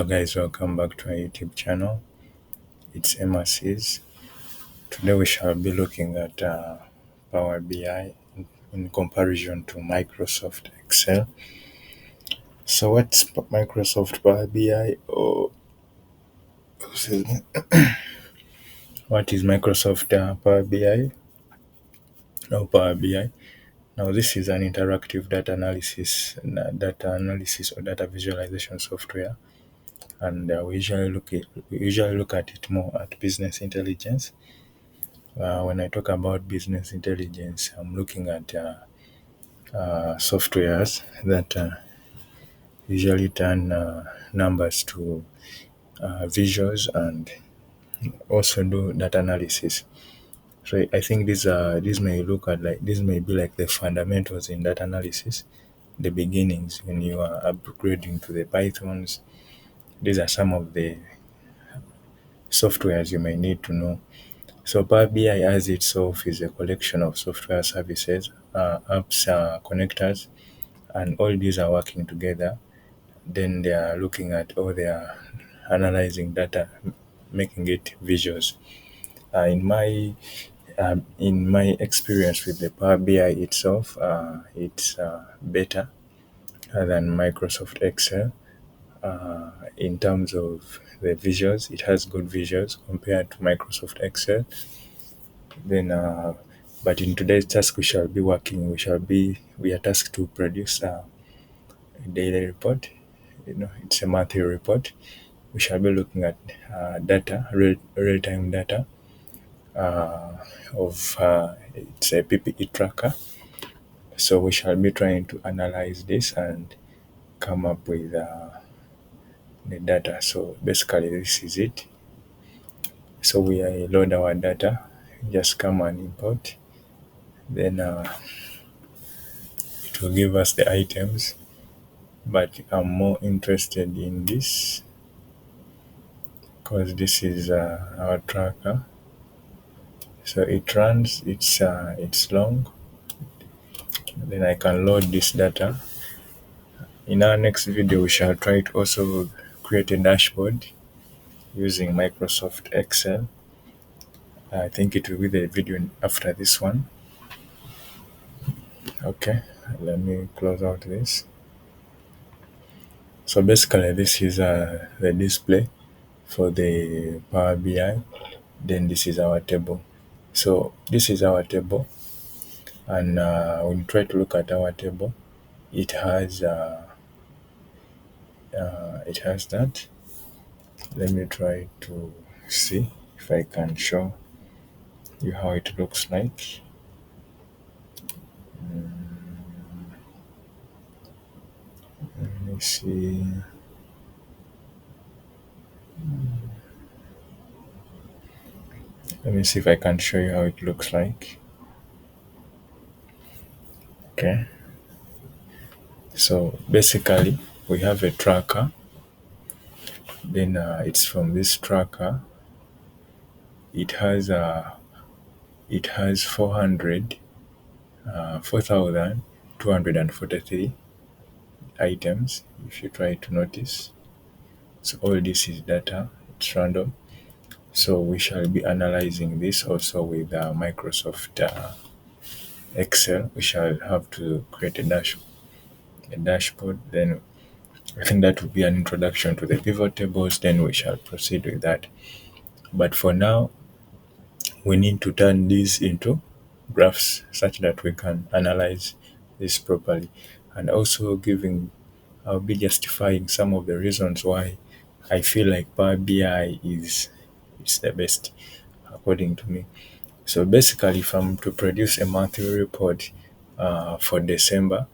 Hello guys, welcome back to our YouTube channel. It's MRCs. Today we shall be looking at Power BI in comparison to Microsoft Excel. So what's Microsoft Power BI? Excuse me. What is Microsoft Power BI or Power BI? Now this is an interactive data analysis or data visualization software, and we usually look at it more at business intelligence. When I talk about business intelligence, I'm looking at softwares that usually turn numbers to visuals and also do data analysis. So I think these may be like the fundamentals in data analysis, the beginnings when you are upgrading to the Pythons. These are some of the softwares you may need to know. So Power BI as itself is a collection of software services, apps, connectors, and all these are working together. Then they are looking at or they are analyzing data, making it visuals. In my experience with the Power BI itself, it's better than Microsoft Excel. In terms of the visuals, it has good visuals compared to Microsoft Excel. Then, but in today's task, we are tasked to produce a daily report. It's a monthly report. We shall be looking at real-time data of it's a PPE tracker. So we shall be trying to analyze this and come up with the data. So basically, this is it. So we load our data, just come and import. Then it will give us the items. But I'm more interested in this because this is our tracker. So it runs. It's long. Then I can load this data. In our next video, we shall try to also create a dashboard using Microsoft Excel. I think it will be the video after this one. Okay, let me close out this. So basically, this is the display for the Power BI. Then this is our table. So this is our table, and when you try to look at our table, it has that. Let me try to see if I can show you how it looks like. Let me see. Let me see if I can show you how it looks like. Okay. So basically, we have a tracker. Then it's from this tracker. It has 4,243 items. If you try to notice, so all this is data. It's random. So we shall be analyzing this also with Microsoft Excel. We shall have to create a dashboard. Then I think that will be an introduction to the pivot tables. Then we shall proceed with that. But for now, we need to turn these into graphs such that we can analyze this properly. And also I'll be justifying some of the reasons why I feel like Power BI is the best according to me. So basically, if I'm to produce a monthly report for December,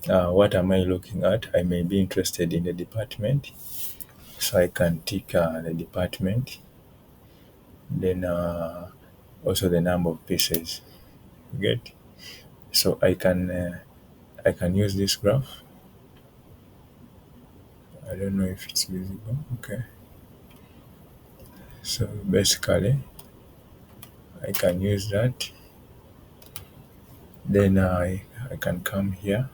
what am I looking at? I may be interested in the department, so I can tick the department. Then also the number of pieces. Get. So I can use this graph. I don't know if it's visible. Okay. So basically, I can use that. Then I can come here.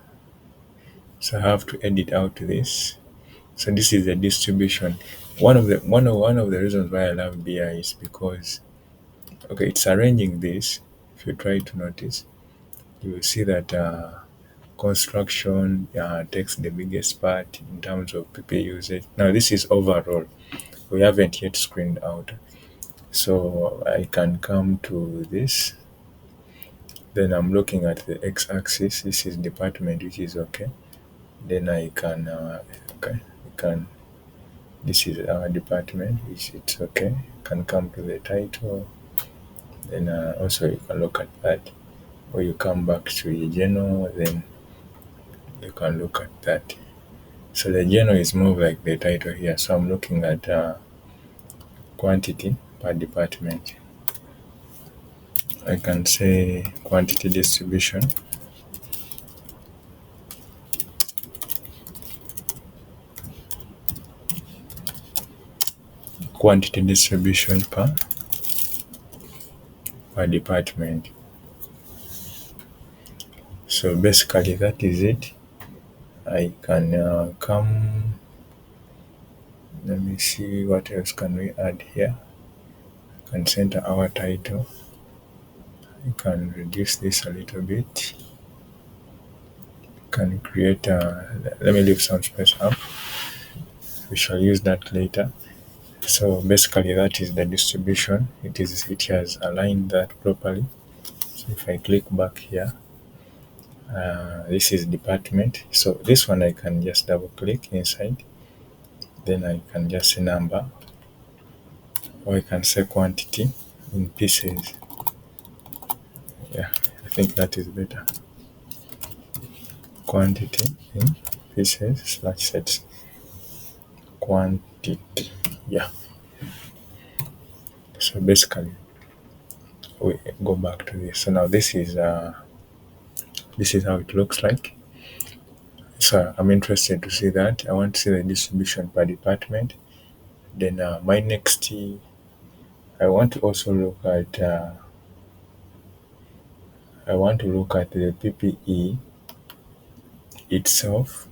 So I have to edit out this. So this is the distribution. One of the reasons why I love BI is because okay, it's arranging this. If you try to notice, you will see that construction takes the biggest part in terms of PP usage. Now this is overall. We haven't yet screened out. So I can come to this. Then I'm looking at the x-axis. This is department, which is okay. Then I can okay, I can. This is our department, which it's okay. Can come to the title. Then also you can look at that, or you come back to the journal. Then you can look at that. So the journal is more like the title here. So I'm looking at quantity per department. I can say quantity distribution. Quantity distribution per department. So basically that is it. I can come. Let me see what else can we add here. I can center our title. I can reduce this a little bit. Can create let me leave some space up. We shall use that later. So basically that is the distribution. It has aligned that properly. So if I click back here, this is department. So this one I can just double click inside. Then I can just say number, or I can say quantity in pieces. Yeah, I think that is better. Quantity in pieces slash sets. Quantity. Yeah. So basically we go back to this. So now this is how it looks like. So I'm interested to see that. I want to see the distribution per department. Then my next, I want to also look at. I want to look at the PPE itself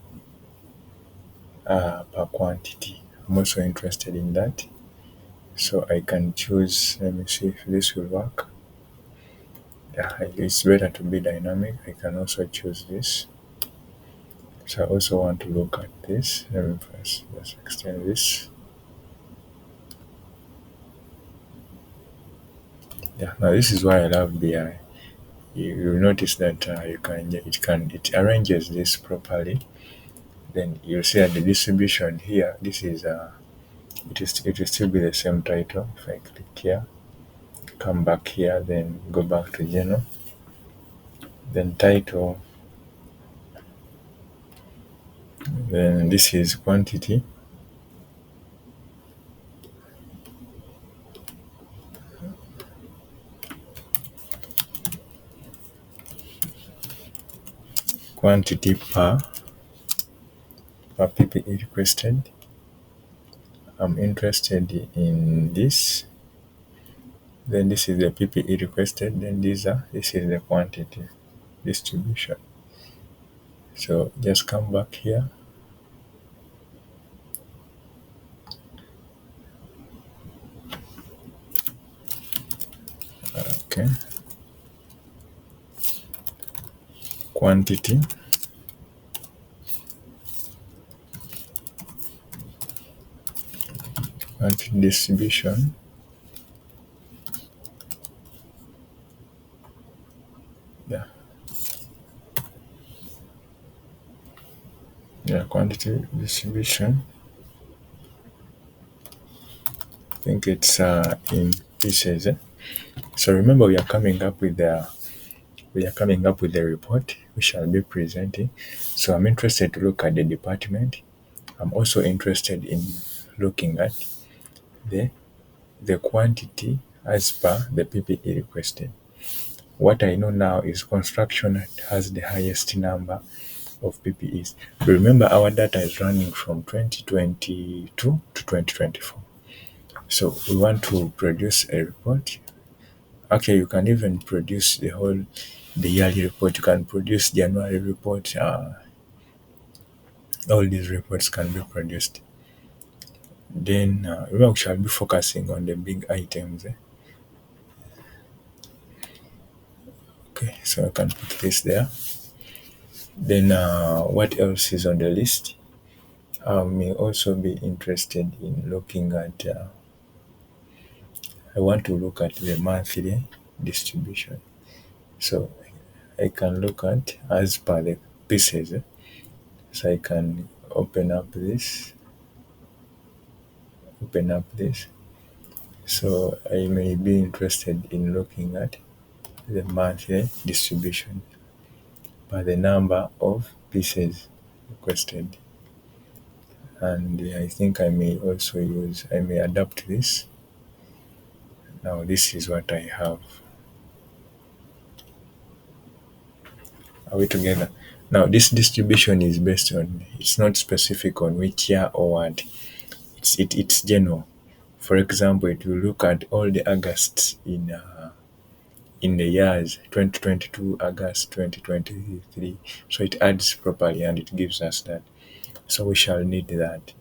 per quantity. I'm also interested in that. So I can choose. Let me see if this will work. Yeah, it's better to be dynamic. I can also choose this. So I also want to look at this. Let me first just extend this. Yeah, now this is why I love BI. You'll notice that it arranges this properly. Then you'll see at the distribution here. This is it will still be the same title. If I click here, come back here, then go back to journal, then title, then this is quantity. Quantity per PPE requested. I'm interested in this. Then this is the PPE requested. Then this is the quantity distribution. So just come back here. Okay. Quantity. Quantity distribution. Yeah. Yeah, quantity distribution. I think it's in pieces. So remember we are coming up with the report we shall be presenting. So I'm interested to look at the department. I'm also interested in looking at the quantity as per the PPE requested. What I know now is construction has the highest number of PPEs. Remember our data is running from 2022 to 2024. So we want to produce a report. Okay, you can even produce the yearly report. You can produce January report, all these reports can be produced. Then we shall be focusing on the big items. Okay, so I can put this there. Then what else is on the list? I may also be interested in looking at, I want to look at the monthly distribution. So I can look at as per the pieces. So I can open up this. So I may be interested in looking at the monthly distribution by the number of pieces requested. And I think I may adapt this. Now this is what I have. Are we together? Now this distribution is based on, it's not specific on which year or what. It's general. For example, it will look at all the Augusts in the years 2022 August 2023. So it adds properly and it gives us that. So we shall need that.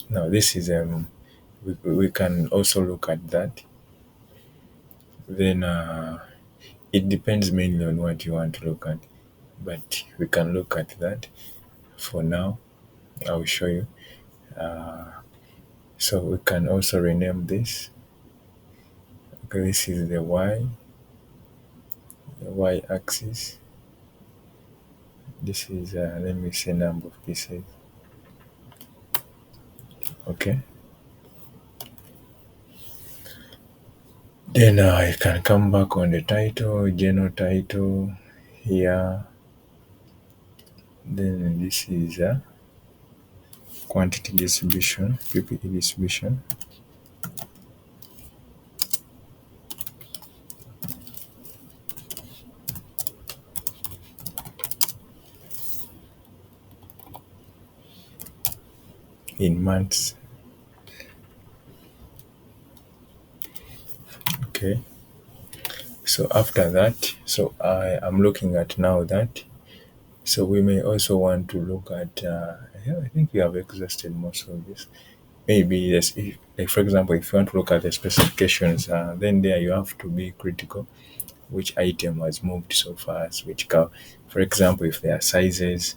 Now this is we can also look at that. Then it depends mainly on what you want to look at, but we can look at that. For now, I will show you. Uh, so we can also rename this. Okay, this is the Y axis. This is let me say number of pieces. Okay. Then I can come back on the title, general title here. Then this is quantity distribution, PPE distribution. In months. Okay. So after that, so I am looking at now that. So we may also want to look at. Yeah, I think we have exhausted most of this. Maybe yes, if, like for example, if you want to look at the specifications, then there you have to be critical. Which item has moved so fast? Which car? For example, if there are sizes,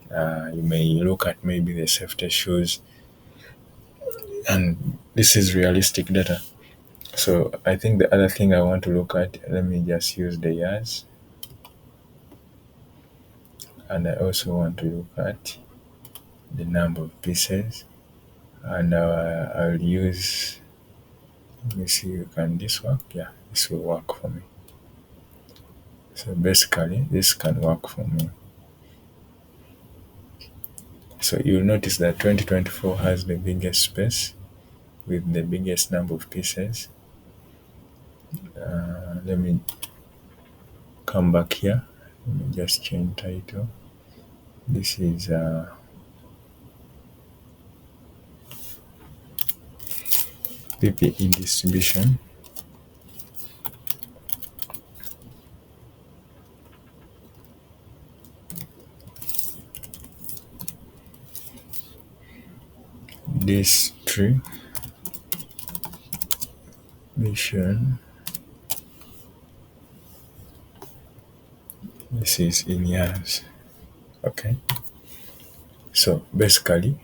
you may look at maybe the safety shoes, and this is realistic data. So I think the other thing I want to look at, let me just use the years, and I also want to look at the number of pieces, and I'll use, let me see, can this work? Yeah, this will work for me. So basically, this can work for me. So you'll notice that 2024 has the biggest space with the biggest number of pieces. Let me come back here. Let me just change title. This is PPE distribution. Distribution. This is in years. Okay. So basically,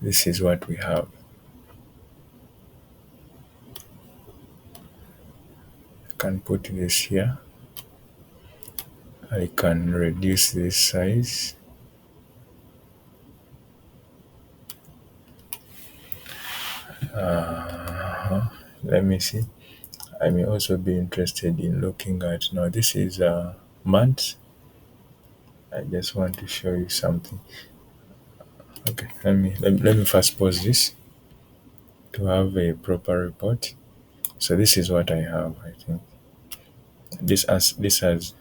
this is what we have. I can put this here. I can reduce this size. Let me see. I may also be interested in looking at, now this is months. I just want to show you something. Okay, let me first pause this to have a proper report. So this is what I have. I think this has.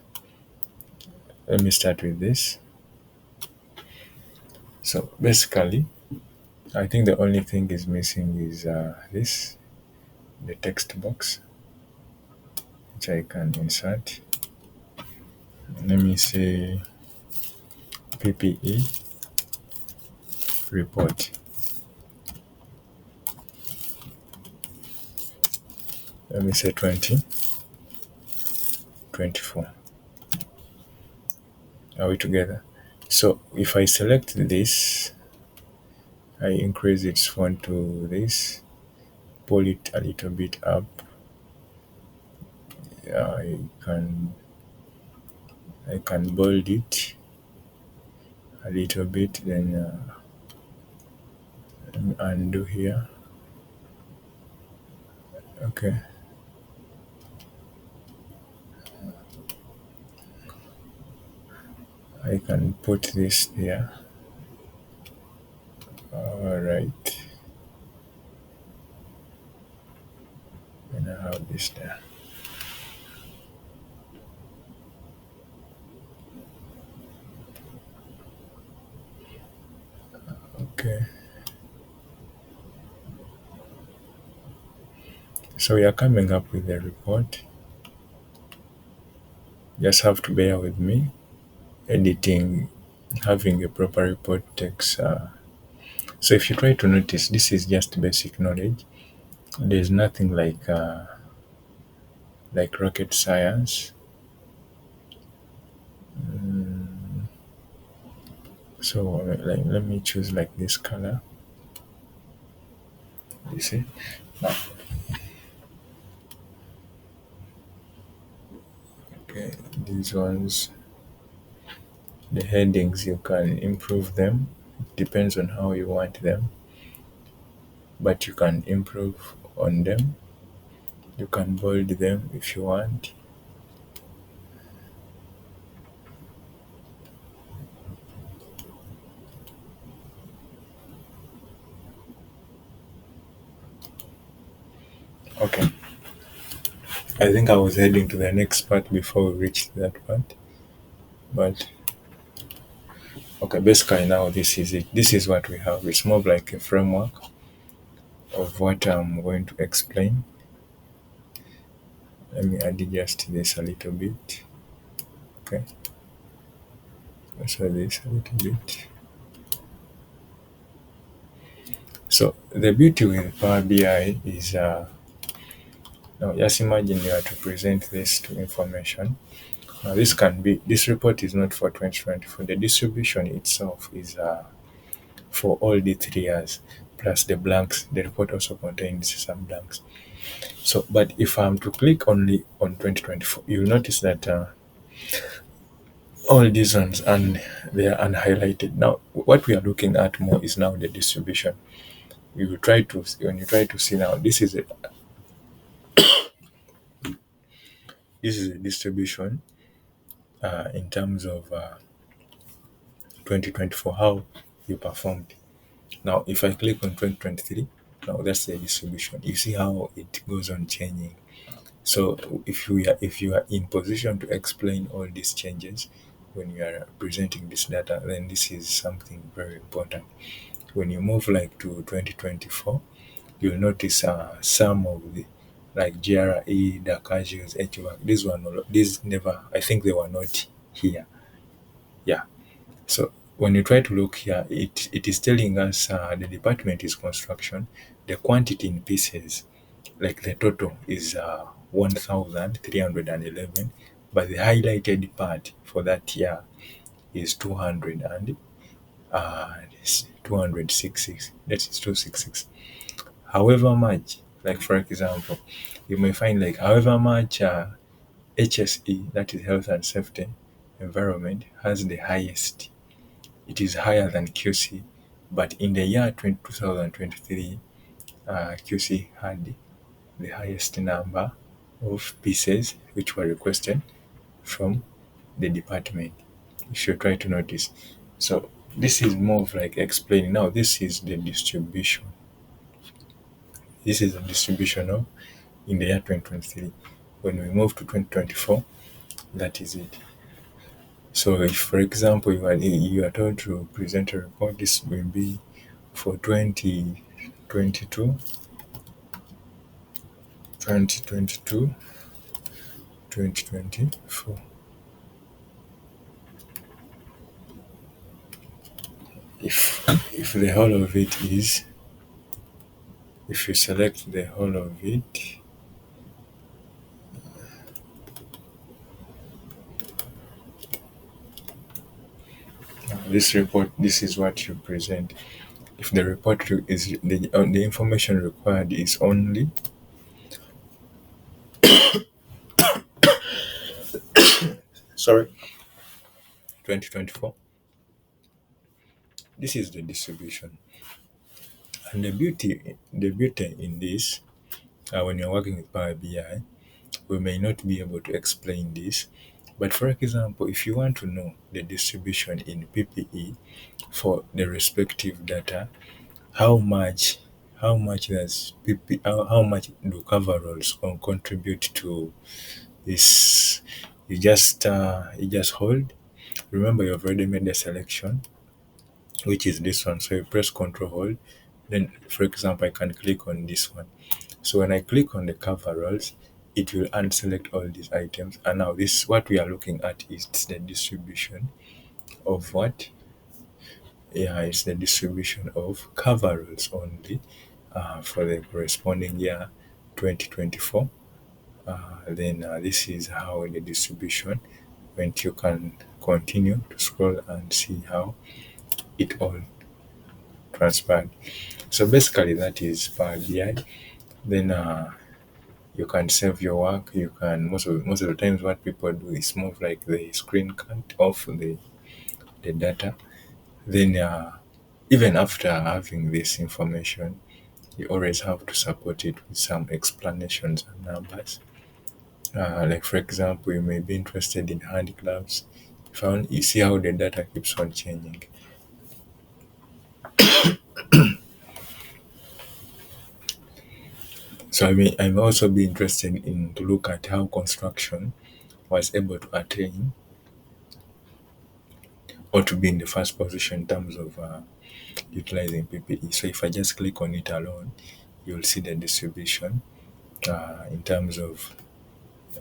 Let me start with this. So basically, I think the only thing is missing is this, the text box, which I can insert. Let me say PPE report. Let me say 2024. Are we together? So if I select this, I increase its font to this, pull it a little bit up. I can bold it a little bit, then undo here. Okay. I can put this there. Alright. And I have this there. Okay. So we are coming up with a report. Just have to bear with me. Editing, having a proper report takes. So if you try to notice, this is just basic knowledge. There's nothing like rocket science. So like, let me choose like this color. You see? Now, okay, these ones, the headings, you can improve them. It depends on how you want them, but you can improve on them. You can bold them if you want. Okay. I think I was heading to the next part before we reached that part. But okay, basically now this is it. This is what we have. It's more like a framework of what I'm going to explain. Let me adjust this a little bit. Okay. So this a little bit. So the beauty with Power BI is now just imagine you are to present this to information. Now this report is not for 2024. The distribution itself is for all the 3 years plus the blanks. The report also contains some blanks. So, but if I'm to click only on 2024, you'll notice that all these ones and they are unhighlighted. Now, what we are looking at more is now the distribution. You try to when you try to see now, this is a distribution in terms of 2024 how you performed. Now, if I click on 2023, now that's the distribution. You see how it goes on changing. So if you are in position to explain all these changes when you are presenting this data, then this is something very important. When you move like to 2024, you'll notice some of the like GRE, the casuals, HVAC. These never. I think they were not here. Yeah. So when you try to look here, it is telling us the department is construction, the quantity in pieces, like the total is 1,311, but the highlighted part for that year is 200 and 266. That is 266. However much, like for example, you may find like however much HSE, that is health and safety environment, has the highest. It is higher than QC, but in the year 2023, QC had the highest number of pieces which were requested from the department. If you try to notice. So this is more of like explaining. Now this is the distribution. This is the distribution of in the year 2023. When we move to 2024, that is it. So if for example you are told to present a report, this will be for 2022, 2022, 2024. if the whole of it is, if you select the whole of it, this report, this is what you present. If the report is the information required is only, sorry, 2024, this is the distribution. And the beauty in this, when you're working with Power BI, we may not be able to explain this. But for example, if you want to know the distribution in PPE for the respective data, how much does PP how much do coveralls contribute to this, you just hold. Remember, you've already made the selection, which is this one. So you press Control Hold. Then, for example, I can click on this one. So when I click on the coveralls, it will unselect all these items. And now this, what we are looking at is the distribution of what? Yeah, it's the distribution of coveralls only for the corresponding year 2024. Then this is how the distribution went. You can continue to scroll and see how it all transpired. So basically, that is Power BI. Then you can save your work. You can, most of the times what people do is move like the screen cut off the data. Then even after having this information, you always have to support it with some explanations and numbers. Like for example, you may be interested in handicrafts. Found you see how the data keeps on changing. So I may also be interested in to look at how construction was able to attain or to be in the first position in terms of utilizing PPE. So if I just click on it alone, you'll see the distribution in terms of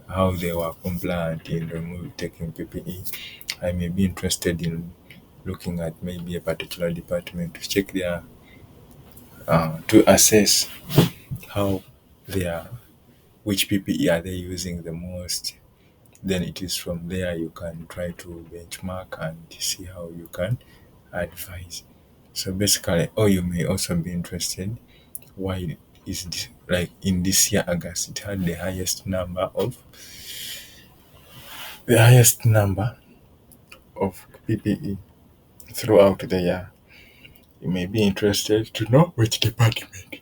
how they were compliant in taking PPE. I may be interested in looking at maybe a particular department to check their to assess how they are, which PPE are they using the most. Then it is from there you can try to benchmark and see how you can advise. So basically, or you may also be interested why is this, like in this year August, it had the highest number of PPE throughout the year. You may be interested to know which department.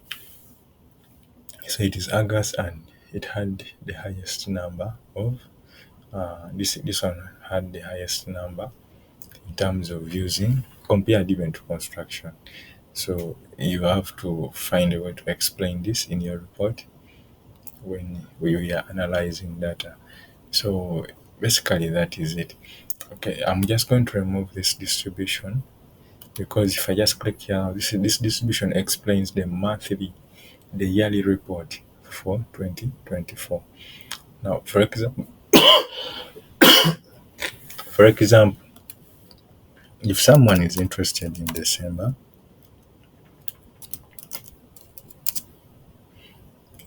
So it is August, and it had the highest number of this one had the highest number in terms of using compared even to construction. So you have to find a way to explain this in your report when we are analyzing data. So basically that is it. Okay, I'm just going to remove this distribution because if I just click here, this distribution explains the yearly report for 2024. Now, for example, if someone is interested in December,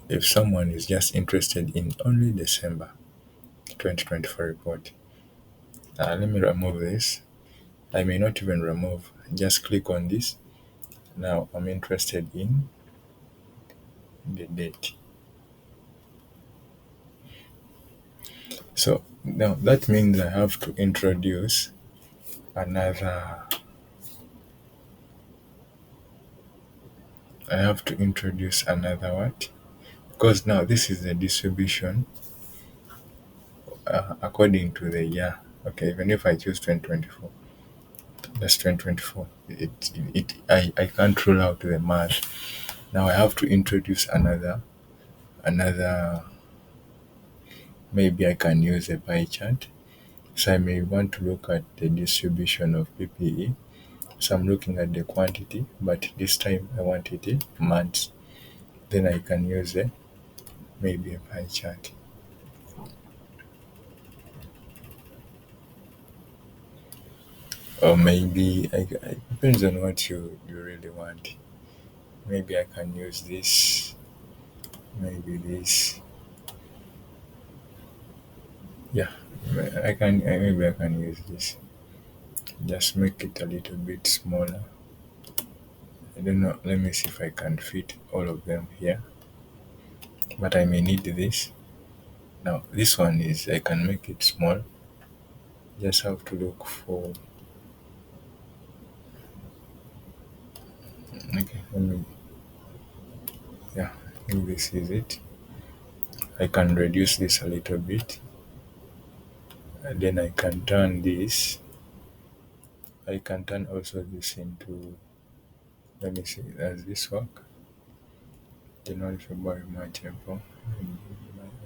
if someone is just interested in only December 2024 report, let me remove this. I may not even remove, just click on this. Now I'm interested in the date. So now that means I have to introduce another, what? Because now this is the distribution according to the year. Okay, even if I choose 2024, that's 2024. I can't rule out the month. Now I have to introduce another. Maybe I can use a pie chart. So I may want to look at the distribution of PPE. So I'm looking at the quantity, but this time I want it in months. Then I can use maybe a pie chart. or maybe it depends on what you really want. Maybe I can use this, maybe this. Yeah, maybe I can use this. Just make it a little bit smaller. I don't know. Let me see if I can fit all of them here. But I may need this. Now this one is I can make it small. Just have to look for. Okay, let me. Yeah, I think this is it. I can reduce this a little bit. And then I can turn this. I can turn also this into. Let me see. Does this work? January, February, March, April.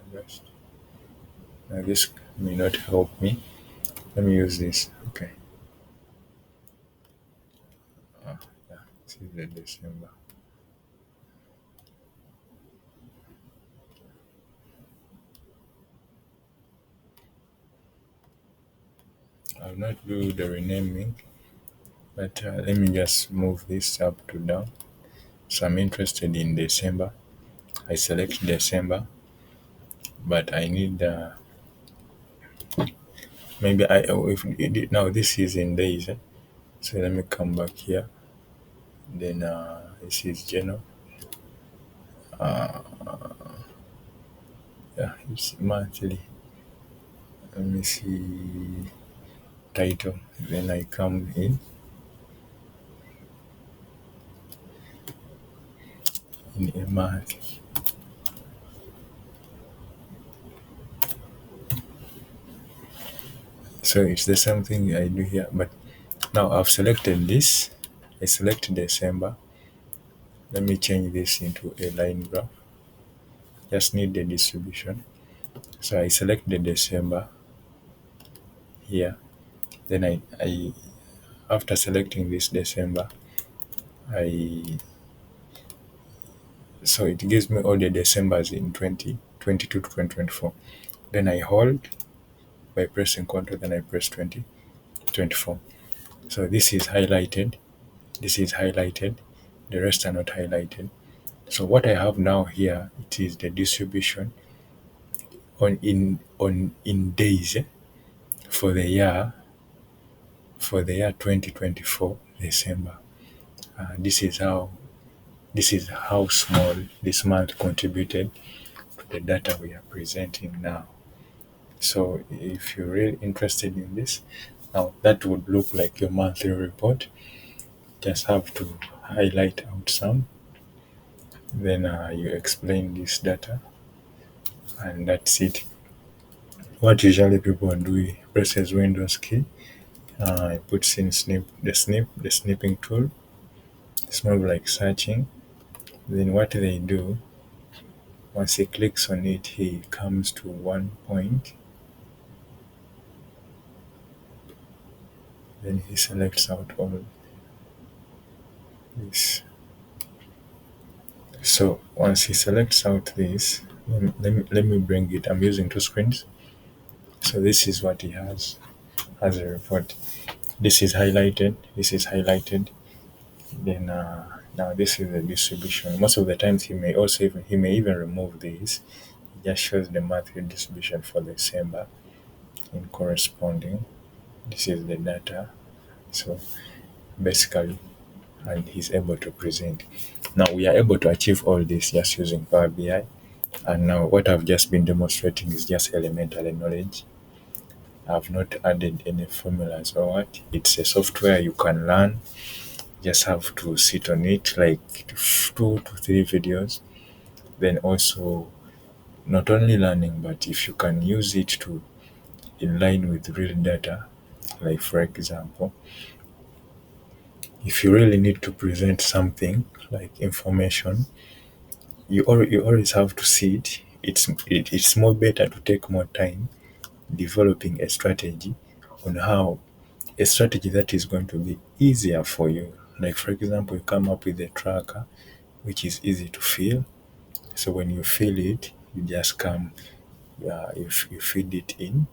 August. Now this may not help me. Let me use this. Okay. Ah, yeah. This is the December. I'll not do the renaming, but let me just move this up to down. So I'm interested in December. I select December, but I need maybe I if now this is in days. So let me come back here. Then this is January. Uh, yeah, it's monthly. Let me see title. Then I come in a month. So it's the same thing I do here, but now I've selected this. I select December. Let me change this into a line graph. Just need the distribution. So I select the December here. Then I after selecting this December, I so it gives me all the Decembers in 2022 to 2024. Then I hold by pressing Ctrl, then I press 2024. So this is highlighted. This is highlighted. The rest are not highlighted. So what I have now here, it is the distribution on in days for the year 2024 December. This is how small this month contributed to the data we are presenting now. So if you're really interested in this, now that would look like your monthly report. Just have to highlight out some, then you explain this data, and that's it. What usually people do, he presses Windows key, he puts in the snipping tool. It's more like searching. Then what they do, once he clicks on it, he comes to one point. Then he selects out all this. So once he selects out this, let me bring it. I'm using two screens. So this is what he has as a report. This is highlighted. This is highlighted. Then now this is the distribution. Most of the times he may even remove this. It just shows the monthly distribution for December in corresponding. This is the data. So basically, and he's able to present. Now we are able to achieve all this just using Power BI. And now what I've just been demonstrating is just elementary knowledge. I've not added any formulas or what. It's a software you can learn. Just have to sit on it like 2 to 3 videos. Then also not only learning, but if you can use it to in line with real data, like for example, if you really need to present something like information, you always have to see it. It's more better to take more time developing a strategy on how a strategy that is going to be easier for you. Like for example, you come up with a tracker which is easy to fill. So when you fill it, you just if you feed it in,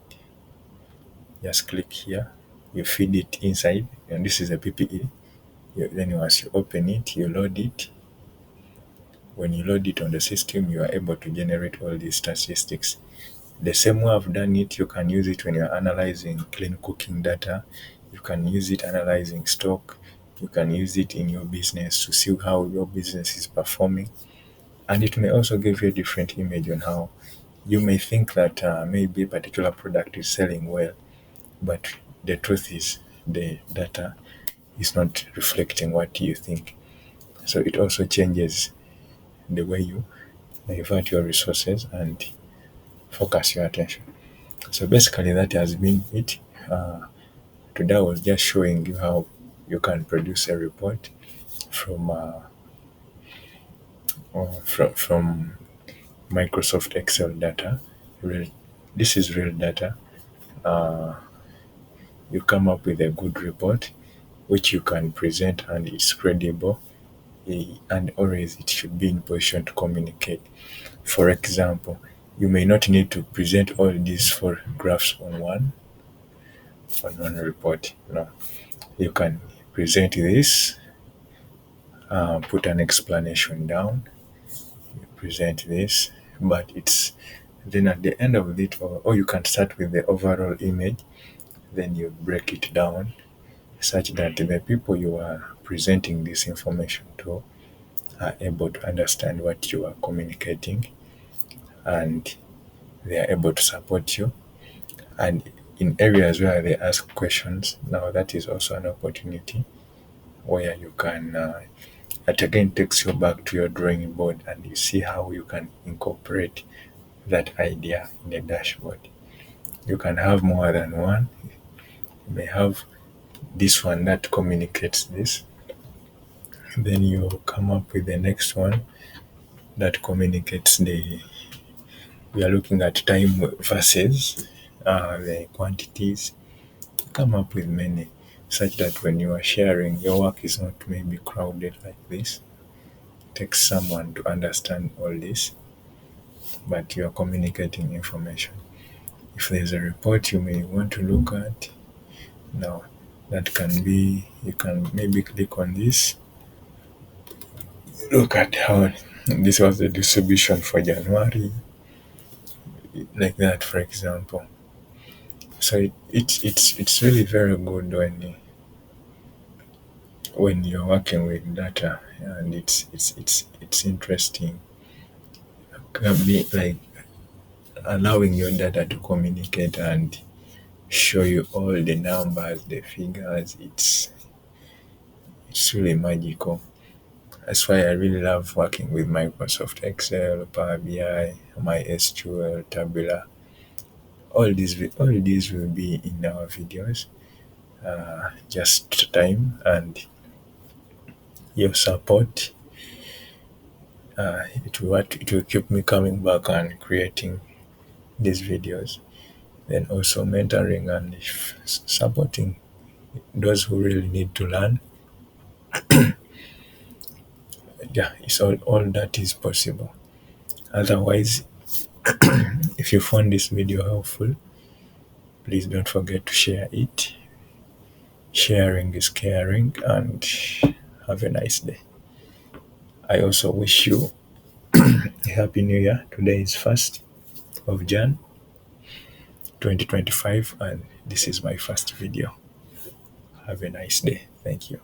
just click here, you feed it inside, and this is a PPE. Then once you open it, you load it. When you load it on the system, you are able to generate all these statistics. The same way I've done it, you can use it when you're analyzing clean cooking data. You can use it analyzing stock. You can use it in your business to see how your business is performing. And it may also give you a different image on how you may think that maybe a particular product is selling well, but the truth is the data is not reflecting what you think. So it also changes the way you divert your resources and focus your attention. So basically, that has been it. Today I was just showing you how you can produce a report from from Microsoft Excel data. Real, this is real data. Uh, you come up with a good report which you can present and it's credible, and always it should be in position to communicate. For example, you may not need to present all these four graphs on one report. No, you can present this, put an explanation down, present this, but it's then at the end of it, or you can start with the overall image, then you break it down such that the people you are presenting this information to are able to understand what you are communicating, and they are able to support you. And in areas where they ask questions, now that is also an opportunity where you can, it again takes you back to your drawing board and you see how you can incorporate that idea in a dashboard. You can have more than one. You may have this one that communicates this. Then you come up with the next one that communicates we are looking at time versus the quantities. Come up with many such that when you are sharing, your work is not maybe crowded like this. It takes someone to understand all this, but you are communicating information. If there's a report you may want to look at, now that can be, you can maybe click on this, look at how this was the distribution for January, like that, for example. So it's really very good when you're working with data, and it's interesting. Can be like allowing your data to communicate and show you all the numbers, the figures. It's really magical. That's why I really love working with Microsoft Excel, Power BI, MySQL, Tabular. All these will be in our videos. Just time and your support. It will keep me coming back and creating these videos. Then also mentoring and supporting those who really need to learn. Yeah, it's all that is possible. Otherwise, if you found this video helpful, please don't forget to share it. Sharing is caring, and have a nice day. I also wish you a happy new year. Today is 1st of Jan 2025, and this is my first video. Have a nice day. Thank you.